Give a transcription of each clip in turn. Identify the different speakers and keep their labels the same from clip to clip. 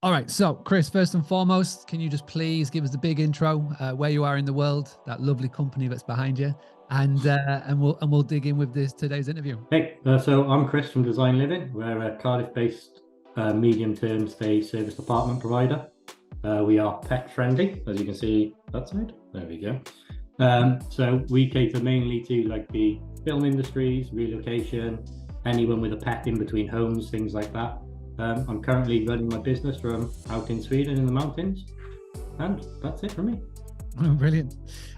Speaker 1: All right, so Chris, first and foremost, can you just please give us a big intro, where you are in the world, that lovely company that's behind you, and we'll dig in with this today's interview.
Speaker 2: Hey, so I'm Chris from Dyzyn Living. We're a Cardiff-based medium-term stay service apartment provider. We are pet friendly, as you can see that side. There we go. So we cater mainly to like the film industries, relocation, anyone with a pet in between homes, things like that. I'm currently running my business from out in Sweden in the mountains, and that's it for me.
Speaker 1: Brilliant.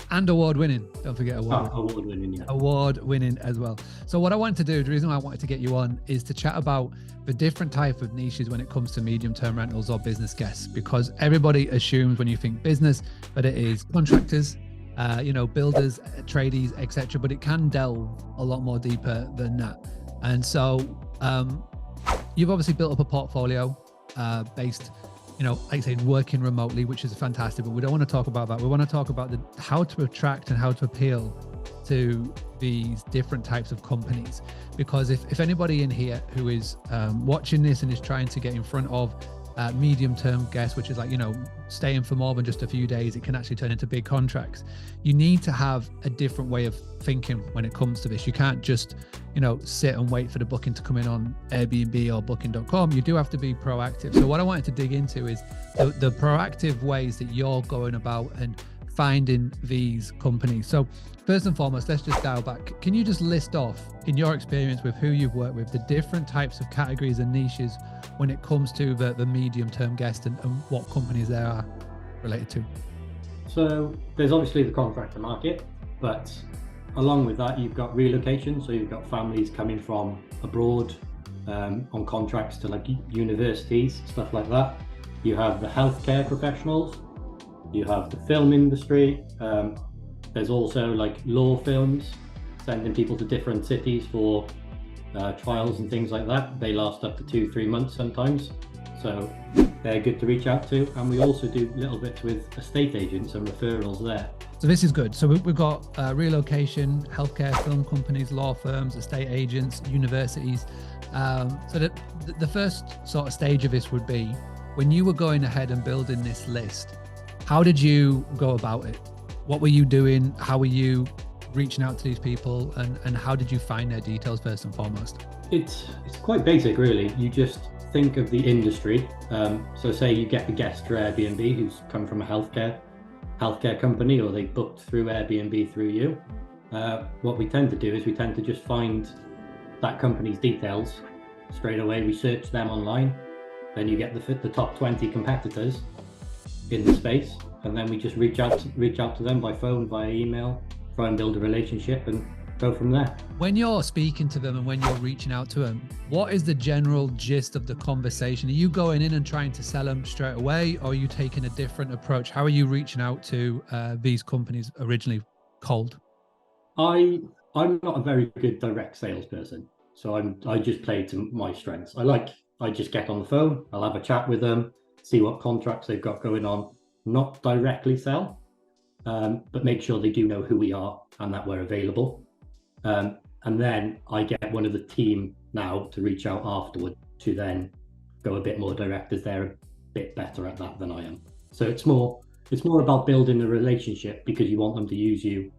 Speaker 1: And award winning. Don't forget award.
Speaker 2: Award winning, yeah.
Speaker 1: Award winning as well. So what I wanted to do, the reason why I wanted to get you on is to chat about the different type of niches when it comes to medium term rentals or business guests, because everybody assumes when you think business that it is contractors, builders, tradies, etc. But it can delve a lot more deeper than that. And so you've obviously built up a portfolio based, like I say, working remotely, which is fantastic, but we don't want to talk about that. We want to talk about how to attract and how to appeal to these different types of companies. Because if anybody in here who is watching this and is trying to get in front of medium-term guests, which is like, staying for more than just a few days, it can actually turn into big contracts. You need to have a different way of thinking when it comes to this. You can't just, sit and wait for the booking to come in on Airbnb or booking.com. You do have to be proactive. So what I wanted to dig into is the proactive ways that you're going about and finding these companies. So first and foremost, let's just dial back. Can you just list off, in your experience with who you've worked with, the different types of categories and niches when it comes to the medium-term guest and what companies they are related to?
Speaker 2: So there's obviously the contractor market, but along with that, you've got relocation. So you've got families coming from abroad on contracts to like universities, stuff like that. You have the healthcare professionals. You have the film industry. There's also like law firms sending people to different cities for trials and things like that. They last up to 2-3 months sometimes. So they're good to reach out to. And we also do little bits with estate agents and referrals there.
Speaker 1: So this is good. So we've got relocation, healthcare, film companies, law firms, estate agents, universities. So the first sort of stage of this would be when you were going ahead and building this list, how did you go about it? What were you doing? How were you reaching out to these people, and how did you find their details first and foremost?
Speaker 2: It's quite basic, really. You just think of the industry. So say you get the guest for Airbnb who's come from a healthcare company, or they booked through Airbnb through you. What we tend to do is we tend to just find that company's details straight away. We search them online, then you get the top 20 competitors in the space, and then we just reach out to them by phone, via email, try and build a relationship and go from there.
Speaker 1: When you're speaking to them and when you're reaching out to them, what is the general gist of the conversation? Are you going in and trying to sell them straight away, or are you taking a different approach? How are you reaching out to these companies originally cold?
Speaker 2: I'm not a very good direct salesperson, so I just play to my strengths. I just get on the phone, I'll have a chat with them, see what contracts they've got going on, not directly sell, but make sure they do know who we are and that we're available. And then I get one of the team now to reach out afterward to then go a bit more direct, as they're a bit better at that than I am. So it's more about building a relationship, because you want them to use you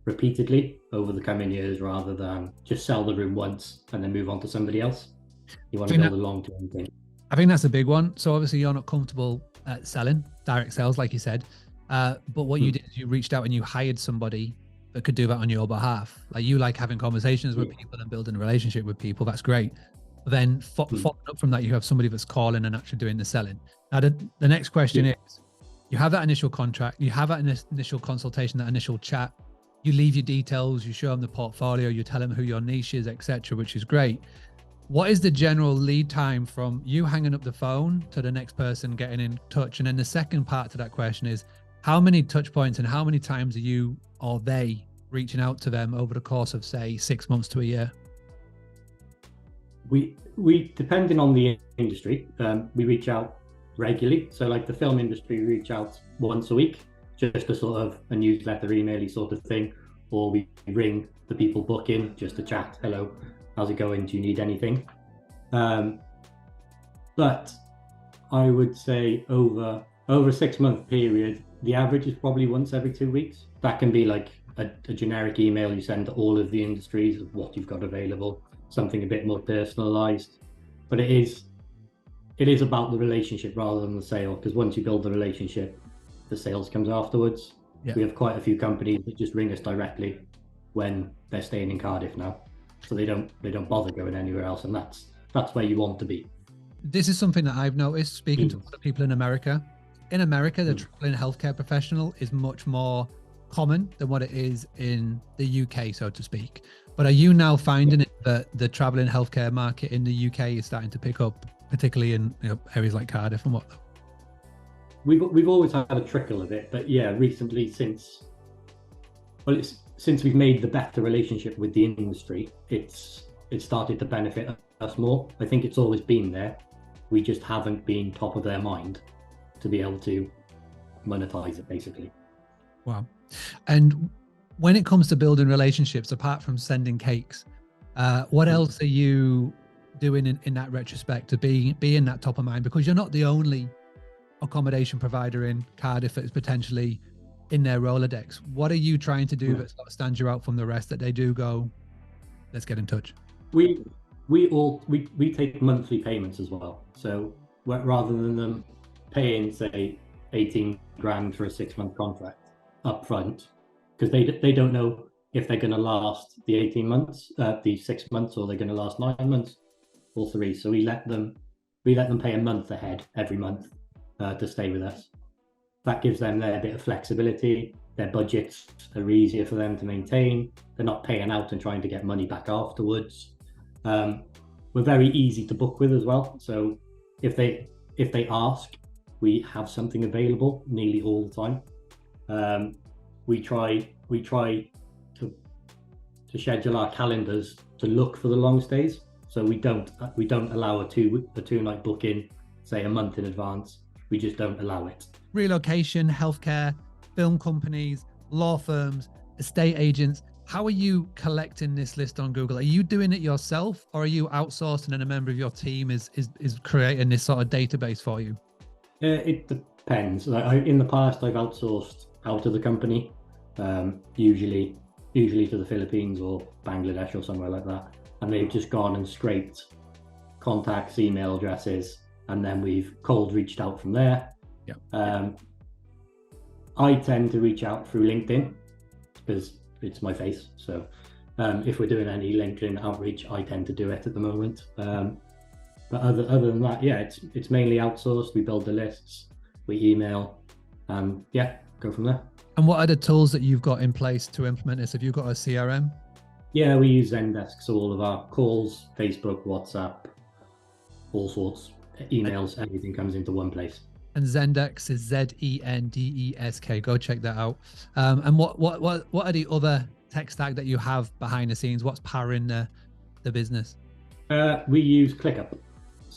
Speaker 2: repeatedly over the coming years, rather than just sell the room once and then move on to somebody else. You want to build a long-term thing.
Speaker 1: I think that's a big one. So obviously you're not comfortable at selling direct sales, like you said, but what you did is you reached out and you hired somebody that could do that on your behalf. Like, you like having conversations with people and building a relationship with people. That's great. But then following up from that, you have somebody that's calling and actually doing the selling. Now, the next question is, you have that initial contract, you have that initial consultation, that initial chat, you leave your details, you show them the portfolio, you tell them who your niche is, etc., which is great. What is the general lead time from you hanging up the phone to the next person getting in touch? And then the second part to that question is, how many touch points and how many times are you or they reaching out to them over the course of, say, 6 months to a year?
Speaker 2: We depending on the industry, we reach out regularly. So like the film industry, we reach out once a week, just a sort of a newsletter, email-y sort of thing, or we ring the people booking just to chat. Hello, how's it going? Do you need anything? But I would say over a 6 month period, the average is probably once every 2 weeks. That can be like a generic email you send to all of the industries of what you've got available, something a bit more personalized. But it is about the relationship rather than the sale, because once you build the relationship, the sales comes afterwards.
Speaker 1: Yeah.
Speaker 2: We have quite a few companies that just ring us directly when they're staying in Cardiff now, so they don't bother going anywhere else, and that's where you want to be.
Speaker 1: This is something that I've noticed speaking to other people in America. In America, the traveling healthcare professional is much more common than what it is in the UK, so to speak. But are you now finding it that the traveling healthcare market in the UK is starting to pick up, particularly in areas like Cardiff and whatnot?
Speaker 2: We've always had a trickle of it, but yeah, recently since we've made the better relationship with the industry, it's started to benefit us more. I think it's always been there. We just haven't been top of their mind to be able to monetize it, basically.
Speaker 1: Wow. And when it comes to building relationships, apart from sending cakes, what else are you doing in that retrospect to be in that top of mind? Because you're not the only accommodation provider in Cardiff that's potentially in their Rolodex. What are you trying to do that sort of stands you out from the rest, that they do go, let's get in touch?
Speaker 2: We take monthly payments as well. So rather than them paying, say, 18 grand for a 6-month contract up front, because they don't know if they're going to last the 18 months, the 6 months, or they're going to last 9 months or 3. So we let them pay a month ahead every month to stay with us. That gives them their bit of flexibility. Their budgets are easier for them to maintain. They're not paying out and trying to get money back afterwards. We're very easy to book with as well. So if they ask, we have something available nearly all the time. We try to schedule our calendars to look for the long stays. So we don't allow a two night booking, say, a month in advance. We just don't allow it.
Speaker 1: Relocation, healthcare, film companies, law firms, estate agents. How are you collecting this list on Google? Are you doing it yourself, or are you outsourcing and a member of your team is creating this sort of database for you?
Speaker 2: It depends. In the past, I've outsourced out of the company, usually to the Philippines or Bangladesh or somewhere like that. And they've just gone and scraped contacts, email addresses, and then we've cold reached out from there.
Speaker 1: Yeah.
Speaker 2: I tend to reach out through LinkedIn because it's my face. So if we're doing any LinkedIn outreach, I tend to do it at the moment. But other than that, yeah, it's mainly outsourced. We build the lists, we email, and yeah, go from there.
Speaker 1: And what are the tools that you've got in place to implement this? Have you got a CRM?
Speaker 2: Yeah, we use Zendesk, so all of our calls, Facebook, WhatsApp, all sorts, emails, everything comes into one place.
Speaker 1: And Zendesk is Zendesk. Go check that out. And what are the other tech stack that you have behind the scenes? What's powering the business?
Speaker 2: We use ClickUp,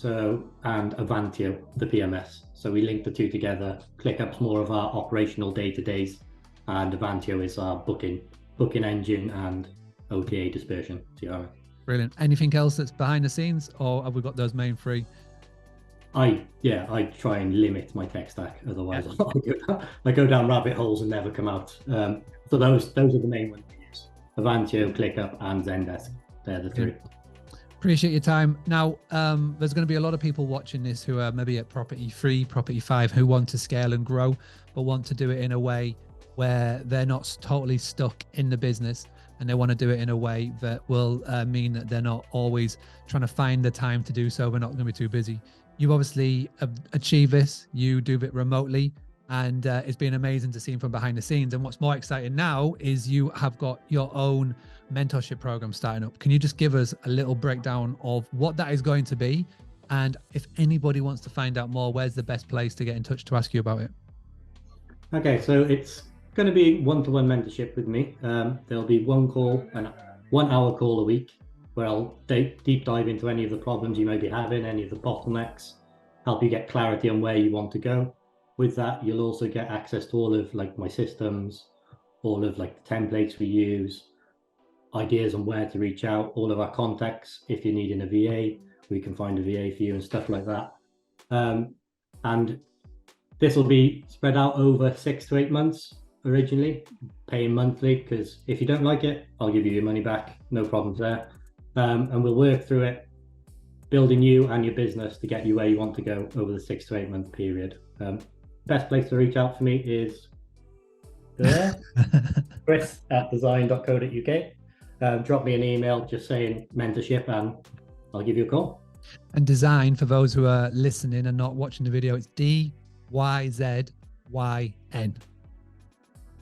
Speaker 2: and Avantio, the PMS. So we link the two together. ClickUp's more of our operational day-to-days, and Avantio is our booking engine and OTA dispersion CRM.
Speaker 1: Brilliant. Anything else that's behind the scenes, or have we got those main three?
Speaker 2: I try and limit my tech stack, otherwise I go down rabbit holes and never come out. So those are the main ones we use: Avantio, ClickUp, and Zendesk. They're the three.
Speaker 1: Appreciate your time. Now, there's going to be a lot of people watching this who are maybe at property 3, property 5, who want to scale and grow, but want to do it in a way where they're not totally stuck in the business, and they want to do it in a way that will mean that they're not always trying to find the time to do so. We're not going to be too busy. You obviously achieve this. You do it remotely, and it's been amazing to see from behind the scenes. And what's more exciting now is you have got your own mentorship program starting up. Can you just give us a little breakdown of what that is going to be? And if anybody wants to find out more, where's the best place to get in touch to ask you about it?
Speaker 2: Okay, so it's going to be one-to-one mentorship with me. There'll be one call, and 1 hour call a week, where I'll deep dive into any of the problems you may be having, any of the bottlenecks, help you get clarity on where you want to go. With that, you'll also get access to all of my systems, all of the templates we use, ideas on where to reach out, all of our contacts. If you're needing a VA, we can find a VA for you and stuff like that. And this will be spread out over 6 to 8 months originally, paying monthly, because if you don't like it, I'll give you your money back, no problems there. And we'll work through it, building you and your business to get you where you want to go over the 6 to 8 month period. Best place to reach out for me is there, chris@dyzyn.co.uk. Drop me an email just saying mentorship and I'll give you a call.
Speaker 1: And Dyzyn, for those who are listening and not watching the video, it's DYZYN.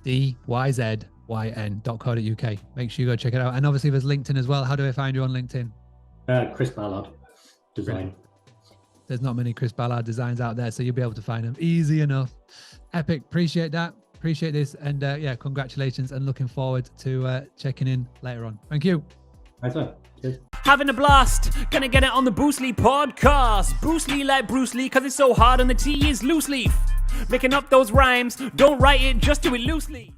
Speaker 1: DYZYN.co.uk. Make sure you go check it out. And obviously there's LinkedIn as well. How do I find you on LinkedIn?
Speaker 2: Chris Ballard, Dyzyn.
Speaker 1: There's not many Chris Ballard designs out there, so you'll be able to find them easy enough. Epic. Appreciate that. Appreciate this. And yeah, congratulations and looking forward to checking in later on. Thank you.
Speaker 2: Thanks, sir. Cheers.
Speaker 3: Having a blast, gonna get it on the Bruce Lee podcast. Bruce Lee like Bruce Lee, cause it's so hard and the T is loose leaf. Making up those rhymes, don't write it, just do it loosely.